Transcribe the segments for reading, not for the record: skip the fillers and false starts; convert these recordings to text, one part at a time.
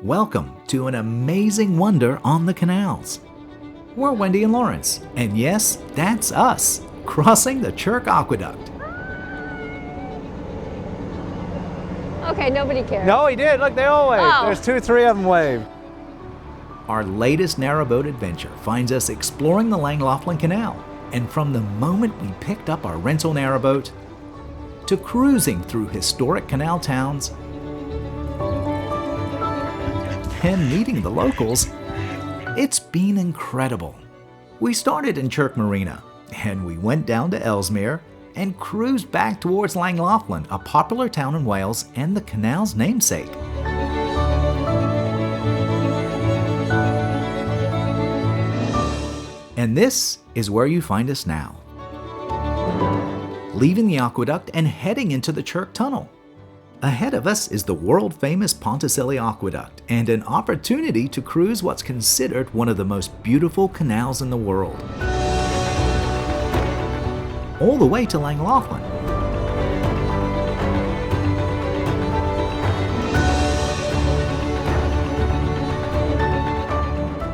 Welcome to an amazing wonder on the canals. We're Wendy and Lawrence, and yes, that's us, crossing the Chirk Aqueduct. Okay, nobody cares. No, he did. Look, they all waved. Oh. There's 2, 3 of them waved. Our latest narrowboat adventure finds us exploring the Llangollen Canal, and from the moment we picked up our rental narrowboat to cruising through historic canal towns and meeting the locals, it's been incredible. We started in Chirk Marina, and we went down to Ellesmere and cruised back towards Llangollen, a popular town in Wales and the canal's namesake. And this is where you find us now, leaving the aqueduct and heading into the Chirk Tunnel. Ahead of us is the world-famous Pontcysyllte Aqueduct and an opportunity to cruise what's considered one of the most beautiful canals in the world, all the way to Llangollen.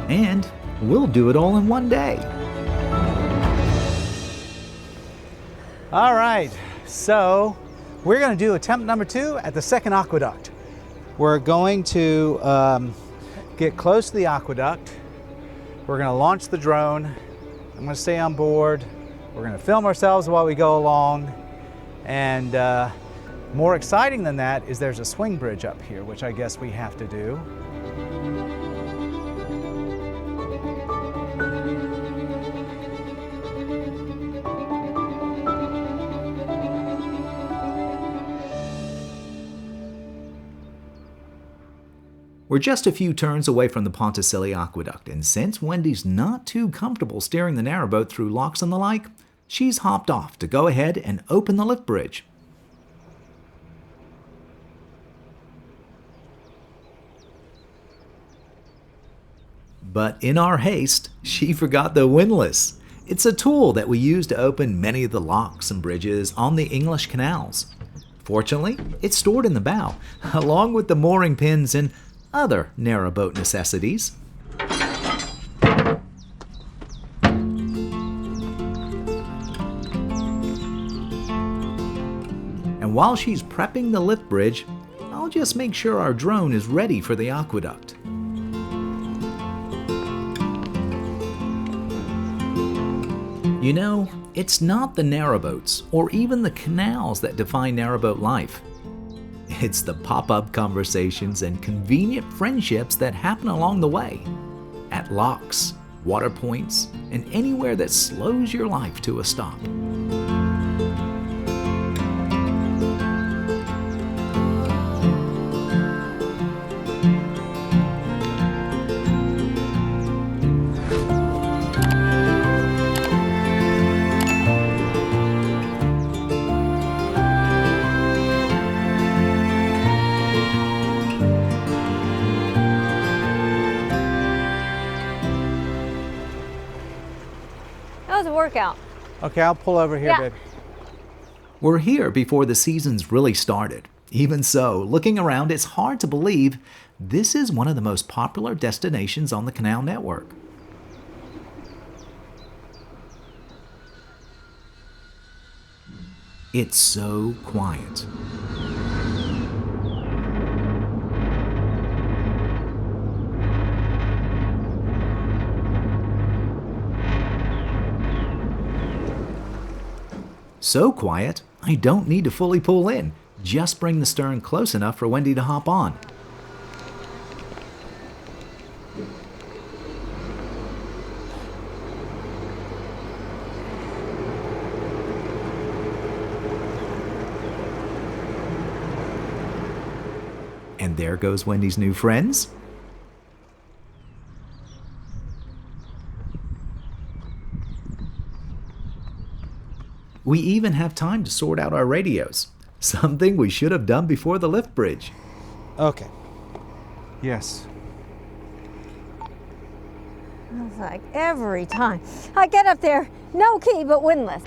And we'll do it all in one day. All right, so we're going to do attempt number 2 at the second aqueduct. We're going to get close to the aqueduct. We're going to launch the drone. I'm going to stay on board. We're going to film ourselves while we go along. And more exciting than that is there's a swing bridge up here, which I guess we have to do. We're just a few turns away from the Pontcysyltte Aqueduct, and since Wendy's not too comfortable steering the narrowboat through locks and the like, she's hopped off to go ahead and open the lift bridge. But in our haste, she forgot the windlass. It's a tool that we use to open many of the locks and bridges on the English canals. Fortunately, it's stored in the bow, along with the mooring pins and other narrowboat necessities. And while she's prepping the lift bridge, I'll just make sure our drone is ready for the aqueduct. You know, it's not the narrowboats or even the canals that define narrowboat life. It's the pop-up conversations and convenient friendships that happen along the way, at locks, water points, and anywhere that slows your life to a stop. That was a workout. Okay, I'll pull over here, Yeah. babe. We're here before the season's really started. Even so, looking around, it's hard to believe this is one of the most popular destinations on the canal network. It's so quiet. So quiet, I don't need to fully pull in. Just bring the stern close enough for Wendy to hop on. And there goes Wendy's new friends. We even have time to sort out our radios, something we should have done before the lift bridge. Okay. Yes. It's like every time I get up there, no key but windlass.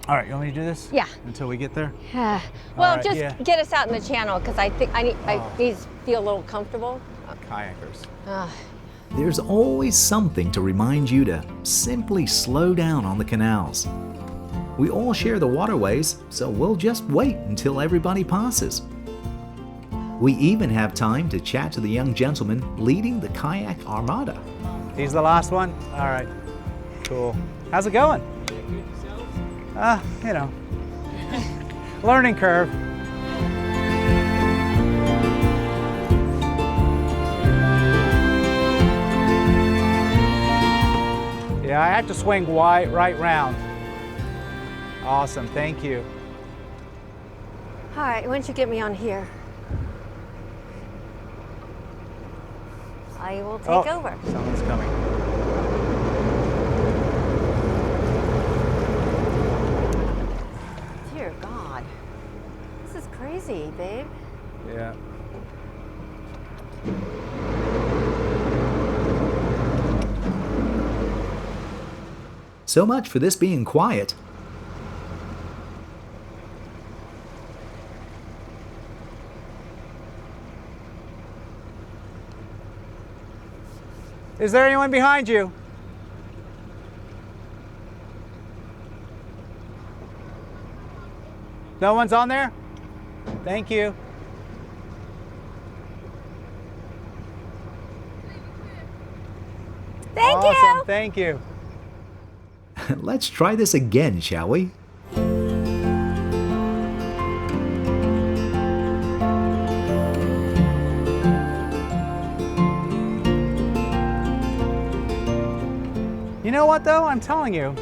All right, you want me to do this? Yeah. Until we get there? Well, right, just yeah. get us out in the channel because I think I need to feel a little comfortable. Kayakers. There's always something to remind you to simply slow down on the canals. We all share the waterways, so we'll just wait until everybody passes. We even have time to chat to the young gentleman leading the kayak armada. He's the last one? All right, cool. How's it going? You know, learning curve. Yeah, I have to swing right round. Awesome, thank you. All right, why don't you get me on here? I will take over. Someone's coming. Dear God, this is crazy, babe. Yeah. So much for this being quiet. Is there anyone behind you? No one's on there? Thank you. Thank Awesome, you. thank you. Let's try this again, shall we? You know what though, I'm telling you,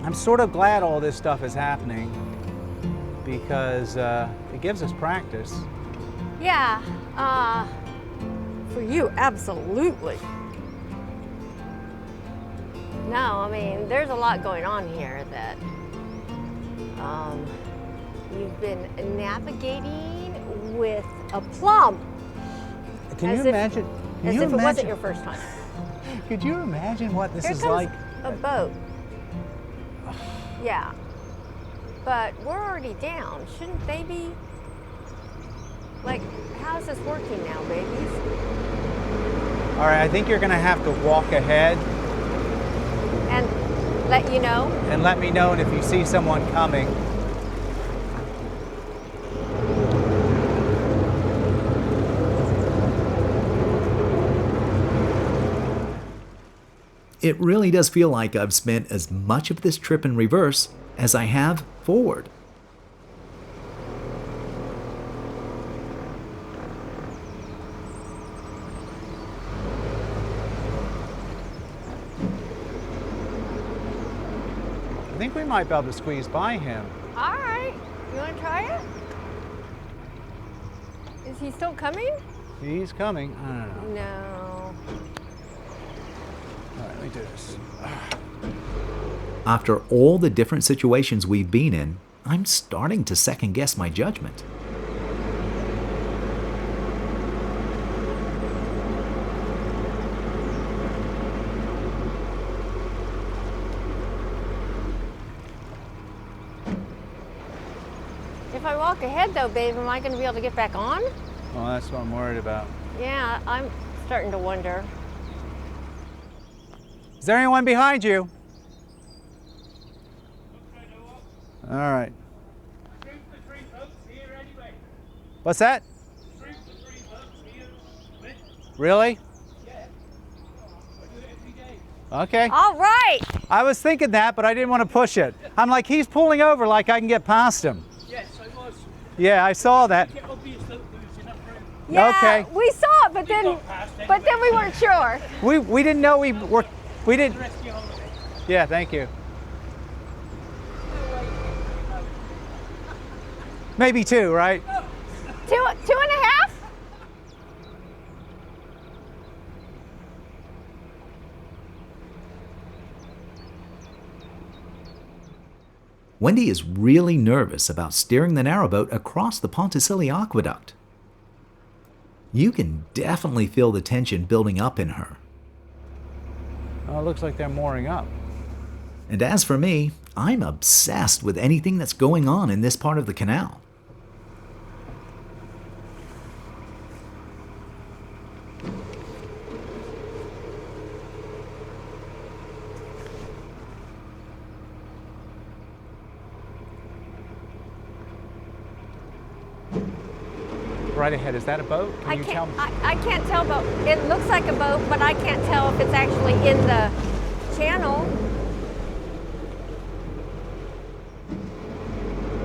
I'm sort of glad all this stuff is happening because it gives us practice. Yeah, for you, absolutely. No, I mean, there's a lot going on here that you've been navigating with aplomb. Can you imagine? As if it wasn't your first time. Could you imagine what this Here is comes like? a boat. Yeah, but we're already down. Shouldn't they be? Like, how's this working now, babies? All right, I think you're gonna have to walk ahead And let you know? and let me know if you see someone coming. It really does feel like I've spent as much of this trip in reverse as I have forward. I think we might be able to squeeze by him. All right. You want to try it? Is he still coming? He's coming. I don't know. No. All right, let me do this. After all the different situations we've been in, I'm starting to second guess my judgment. If I walk ahead though, babe, am I going to be able to get back on? Well, that's what I'm worried about. Yeah, I'm starting to wonder. Is there anyone behind you? All right. What's that? Really? Okay. All right. I was thinking that, but I didn't want to push it. I'm like, he's pulling over like I can get past him. Yes, I was. Yeah, I saw that. It's obvious that there's enough room. Yeah, Okay. we saw it, but then got past anyway. we weren't sure. We didn't know we didn't. The rest of your holiday. Yeah, thank you. Maybe two, right? Two and a half? Wendy is really nervous about steering the narrowboat across the Pontcysyltte Aqueduct. You can definitely feel the tension building up in her. Oh, it looks like they're mooring up. And as for me, I'm obsessed with anything that's going on in this part of the canal. Right ahead, is that a boat? Can you tell me? I can't tell, but it looks like a boat, but I can't tell if it's actually in the channel.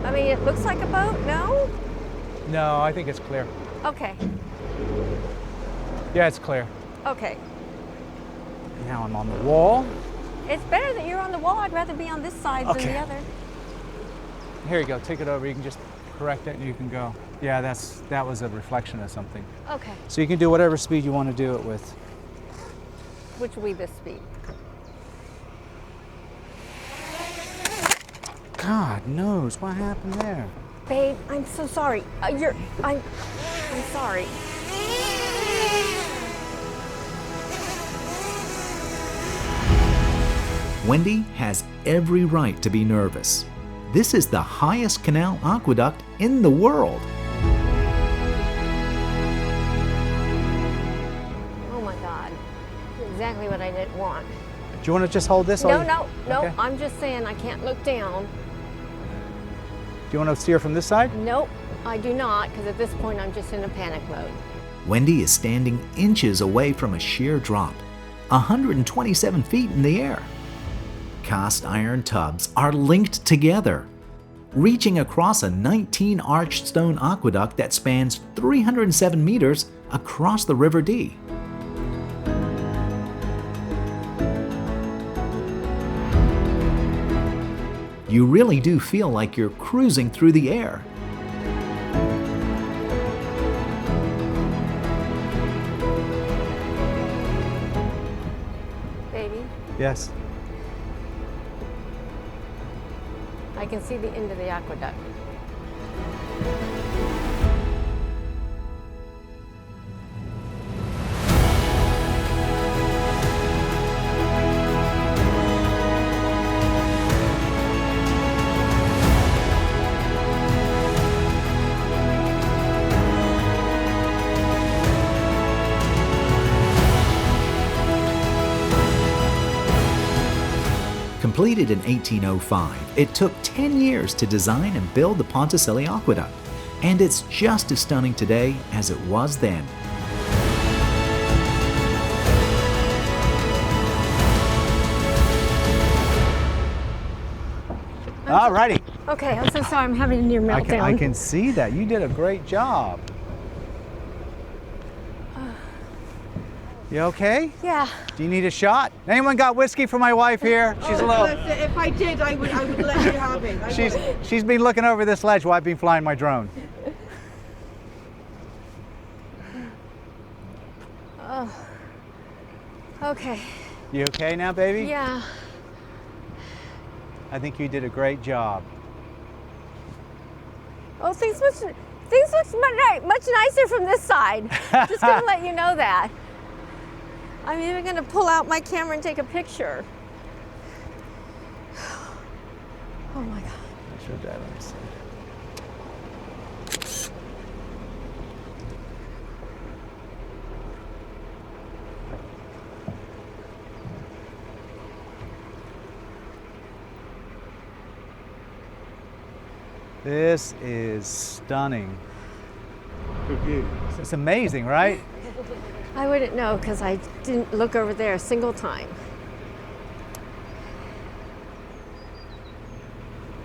I mean, it looks like a boat, no? No, I think it's clear. Okay, Yeah, it's clear. okay. Now I'm on the wall. It's better that you're on the wall. I'd rather be on this side than Okay. the other. Here you go, take it over. You can just correct it and you can go. Yeah, that was a reflection of something. Okay, So you can do whatever speed you want to do it with. which will be this speed? God knows what happened there. Babe, I'm so sorry. I'm sorry. Wendy has every right to be nervous. This is the highest canal aqueduct in the world. Oh my God. Exactly what I didn't want. Do you want to just hold this? No, or- no, no. Okay. I'm just saying I can't look down. Do you want to steer from this side? Nope, I do not, because at this point I'm just in a panic mode. Wendy is standing inches away from a sheer drop, 127 feet in the air. Cast iron tubs are linked together, reaching across a 19-arched stone aqueduct that spans 307 meters across the River Dee. You really do feel like you're cruising through the air. Baby, Yes. I can see the end of the aqueduct. Completed in 1805, it took 10 years to design and build the Pontcysyllte Aqueduct, and it's just as stunning today as it was then. All righty. Okay, I'm so sorry. I'm having a near meltdown. I can see that. You did a great job. You okay? Yeah. Do you need a shot? Anyone got whiskey for my wife here? She's a little. If I did, I would let you have it. I would. She's been looking over this ledge while I've been flying my drone. Okay. You okay now, baby? Yeah. I think you did a great job. Oh, things look much nicer from this side. Just gonna let you know that. I'm even gonna pull out my camera and take a picture. Oh my God. I showed that on the side. This is stunning. It's amazing, right? I wouldn't know because I didn't look over there a single time.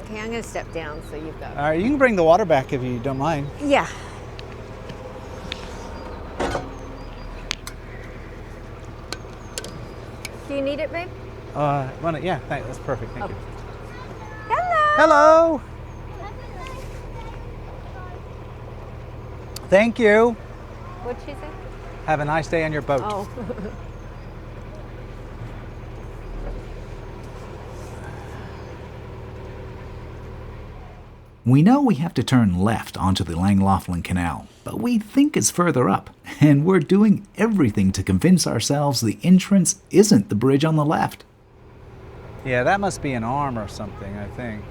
Okay, I'm gonna step down so you've got. All right, you can bring the water back if you don't mind. Yeah. Do you need it, babe? Yeah, that's perfect. Thank you. Hello. Hello. Thank you. What'd she say? Have a nice day on your boat. Oh. We know we have to turn left onto the Llangollen Canal, but we think it's further up, and we're doing everything to convince ourselves the entrance isn't the bridge on the left. Yeah, that must be an arm or something, I think.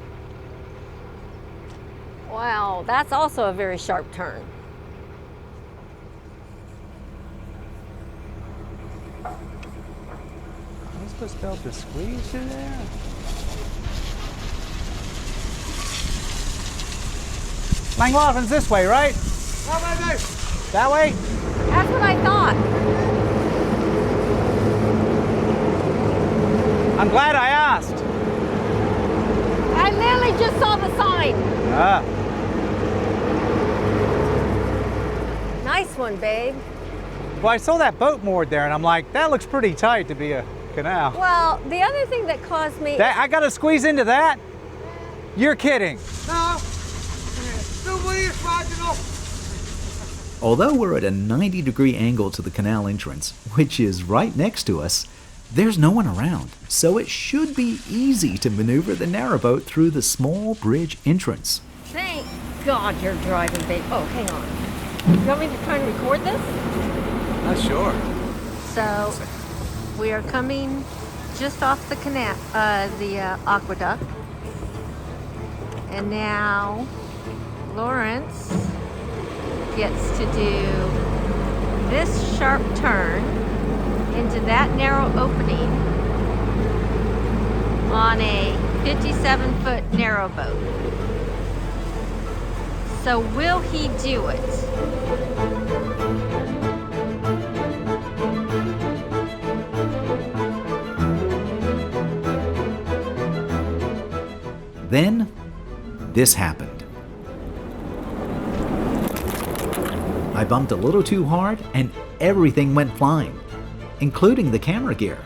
Wow, that's also a very sharp turn. Are we supposed to be able to squeeze through there? Llangollen's this way, right? That way? That's what I thought. I'm glad I asked. I literally just saw the sign. Ah. Nice one, babe. Well, I saw that boat moored there, and I'm like, that looks pretty tight to be a canal. Well, the other thing that caused me... That, I gotta squeeze into that? You're kidding. No. Nobody's marginal. Although we're at a 90-degree angle to the canal entrance, which is right next to us, there's no one around, so it should be easy to maneuver the narrowboat through the small bridge entrance. Thank God you're driving, babe. Oh, hang on. You want me to try and record this? Not sure. So, we are coming just off the canal, the aqueduct. And now, Lawrence gets to do this sharp turn into that narrow opening on a 57-foot narrowboat. So will he do it? Then, this happened. I bumped a little too hard and everything went flying, including the camera gear.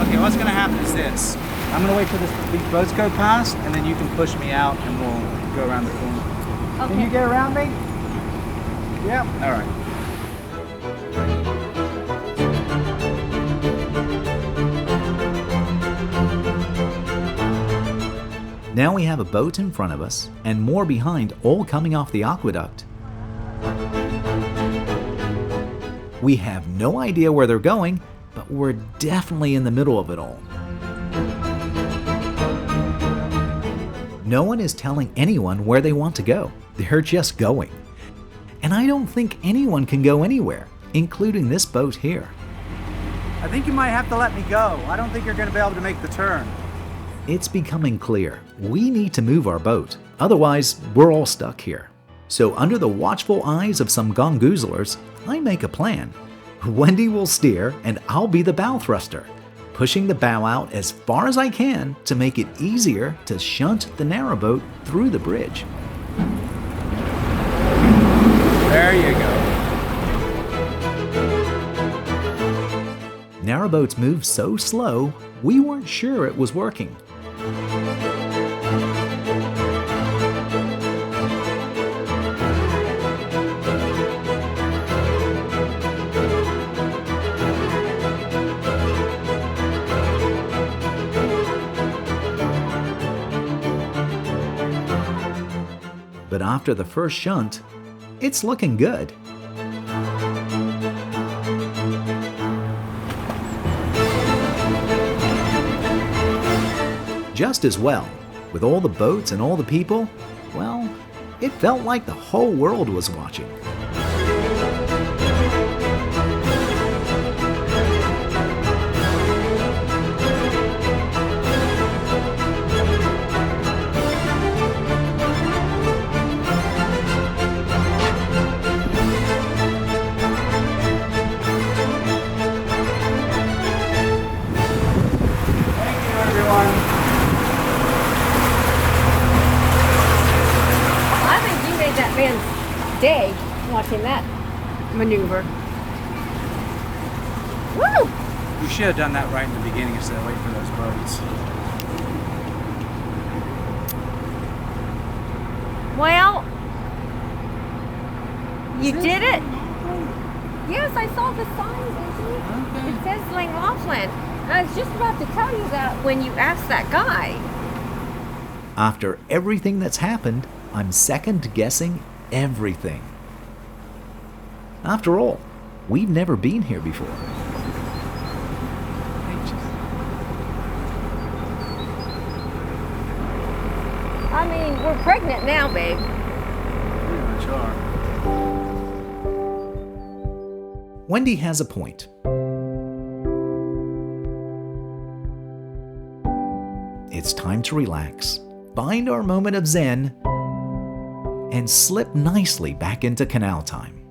Okay, what's gonna happen is this. I'm gonna wait till these boats go past, and then you can push me out, and we'll go around the corner. Okay. Can you get around me? Yep. All right. Now we have a boat in front of us and more behind, all coming off the aqueduct. We have no idea where they're going, but we're definitely in the middle of it all. No one is telling anyone where they want to go. They're just going. And I don't think anyone can go anywhere, including this boat here. I think you might have to let me go. I don't think you're gonna be able to make the turn. It's becoming clear we need to move our boat, otherwise we're all stuck here. So under the watchful eyes of some gongoozlers, I make a plan. Wendy will steer and I'll be the bow thruster, pushing the bow out as far as I can to make it easier to shunt the narrowboat through the bridge. There you go. Narrowboats move so slow, we weren't sure it was working. But after the first shunt, it's looking good. Just as well, with all the boats and all the people, well, it felt like the whole world was watching. That man's day watching that maneuver. Woo! You should have done that right in the beginning instead of waiting for those boats. Well, you did it. Yes, I saw the sign, Izzy. Okay. It says Llangollen. I was just about to tell you that when you asked that guy. After everything that's happened, I'm second guessing everything. After all, we've never been here before. We're pregnant now, babe. Pretty much are. Wendy has a point. It's time to relax, find our moment of zen, and slip nicely back into canal time.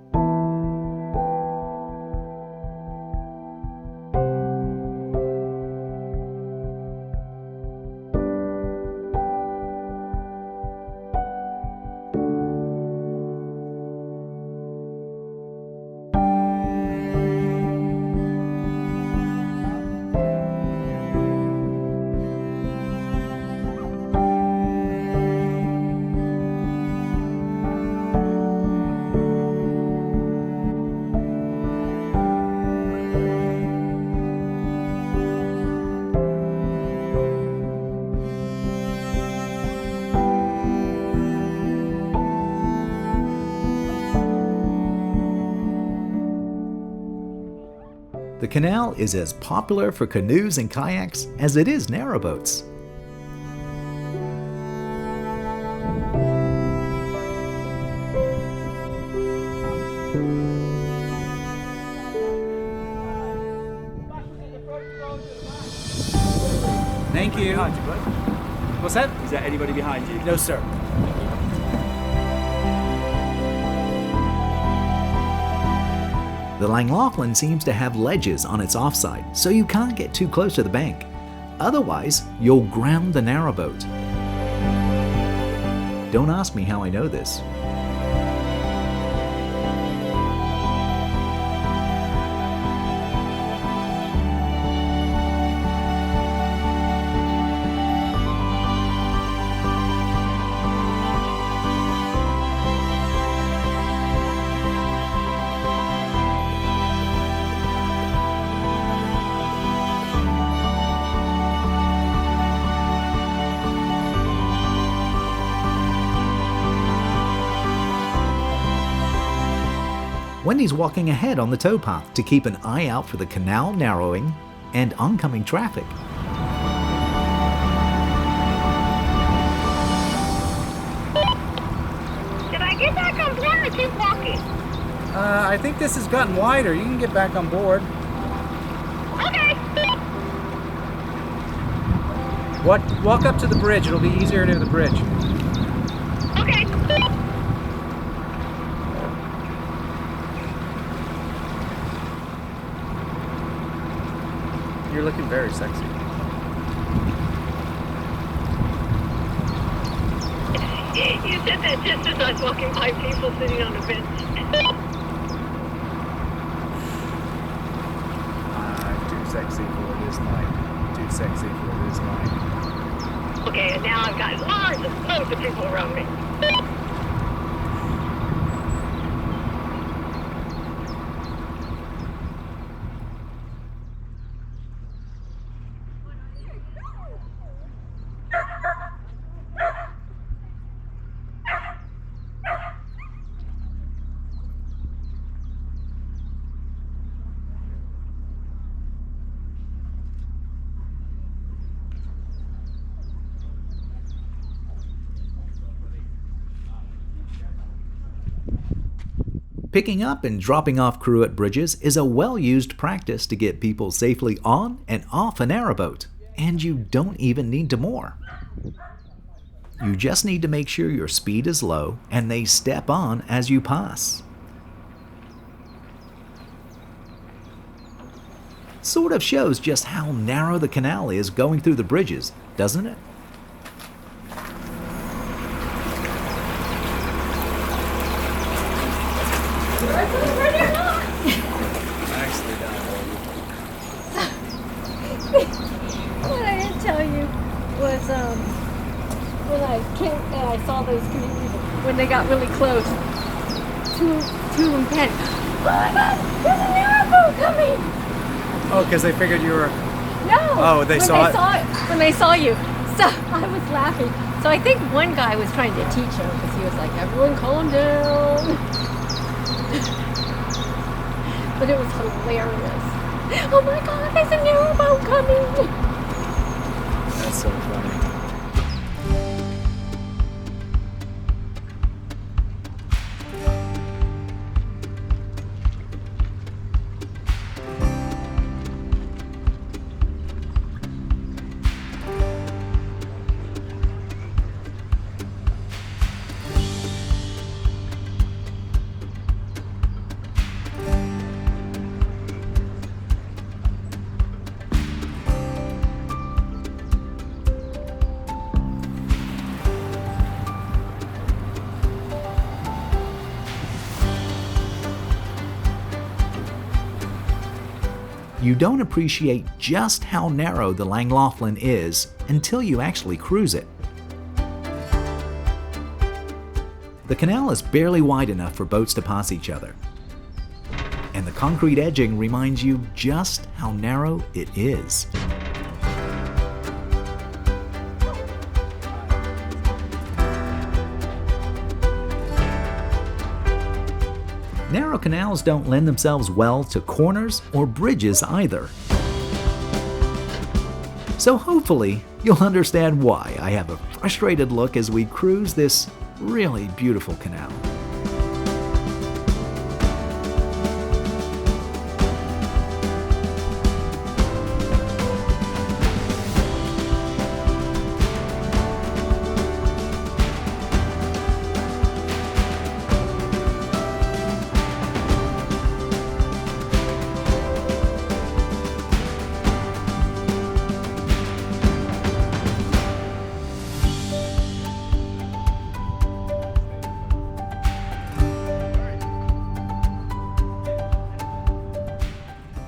The canal is as popular for canoes and kayaks as it is narrowboats. Thank you. Behind you, bud. What's that? Is there anybody behind you? No, sir. The Llangollen seems to have ledges on its offside, so you can't get too close to the bank. Otherwise, you'll ground the narrowboat. Don't ask me how I know this. Wendy's walking ahead on the towpath to keep an eye out for the canal narrowing and oncoming traffic. Did I get back on board or keep walking? I think this has gotten wider. You can get back on board. Okay. Walk up to the bridge. It'll be easier near the bridge. Okay. You're looking very sexy. You said that just as I was walking by people sitting on a bench. Too sexy for this night. Too sexy for this night. Okay, and now I've got loads of people around me. Picking up and dropping off crew at bridges is a well-used practice to get people safely on and off a narrowboat, and you don't even need to moor. You just need to make sure your speed is low and they step on as you pass. Sort of shows just how narrow the canal is going through the bridges, doesn't it? Nicely done, What I didn't tell you was when I came and I saw those canoes when they got really close. Two of them panicked. Oh my God, there's a narrowboat coming! Oh, because they figured you were... No. Oh, they saw it? When they saw you. So I was laughing. So I think one guy was trying to teach him because he was like, "Everyone, calm down." But it was hilarious. Oh my God, there's a narrowboat coming! That's so funny. You don't appreciate just how narrow the Llangollen is until you actually cruise it. The canal is barely wide enough for boats to pass each other, and the concrete edging reminds you just how narrow it is. Narrow canals don't lend themselves well to corners or bridges either. So hopefully you'll understand why I have a frustrated look as we cruise this really beautiful canal.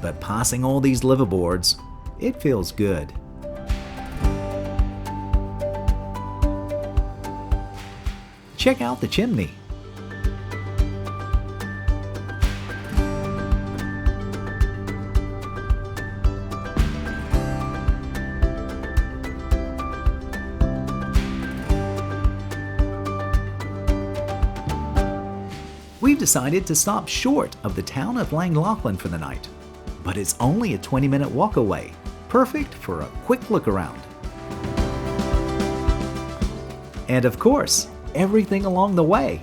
But passing all these liveaboards, it feels good. Check out the chimney. We've decided to stop short of the town of Llangollen for the night, but it's only a 20-minute walk away, perfect for a quick look around. And of course, everything along the way.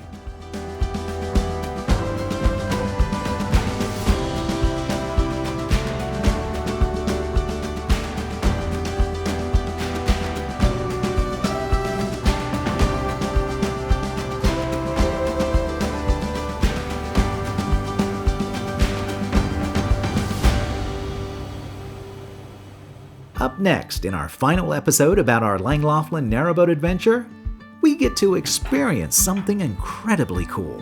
Up next, in our final episode about our Llangollen narrowboat adventure, we get to experience something incredibly cool.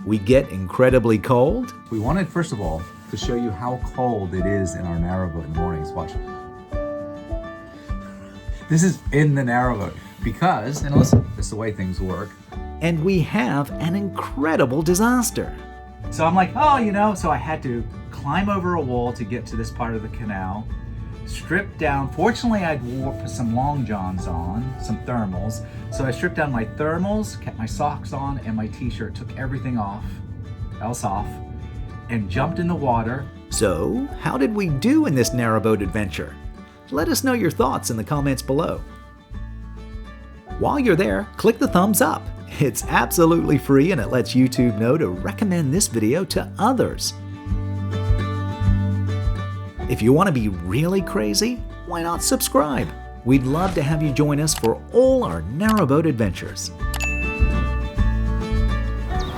We get incredibly cold. We wanted, first of all, to show you how cold it is in our narrowboat in the mornings. Watch. This is in the narrowboat because, and listen, this is the way things work. And we have an incredible disaster. So I'm like, oh, so I had to climb over a wall to get to this part of the canal, strip down. Fortunately, I'd wore some long johns on, some thermals. So I stripped down my thermals, kept my socks on, and my t-shirt, took everything off, and jumped in the water. So, how did we do in this narrowboat adventure? Let us know your thoughts in the comments below. While you're there, click the thumbs up. It's absolutely free and it lets YouTube know to recommend this video to others. If you want to be really crazy, why not subscribe? We'd love to have you join us for all our narrowboat adventures.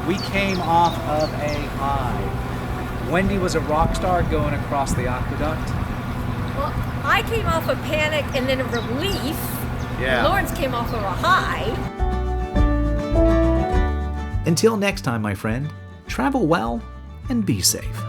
We came off of a high. Wendy was a rock star going across the aqueduct. Well, I came off a panic and then a relief. Yeah. Lawrence came off of a high. Until next time, my friend, travel well and be safe.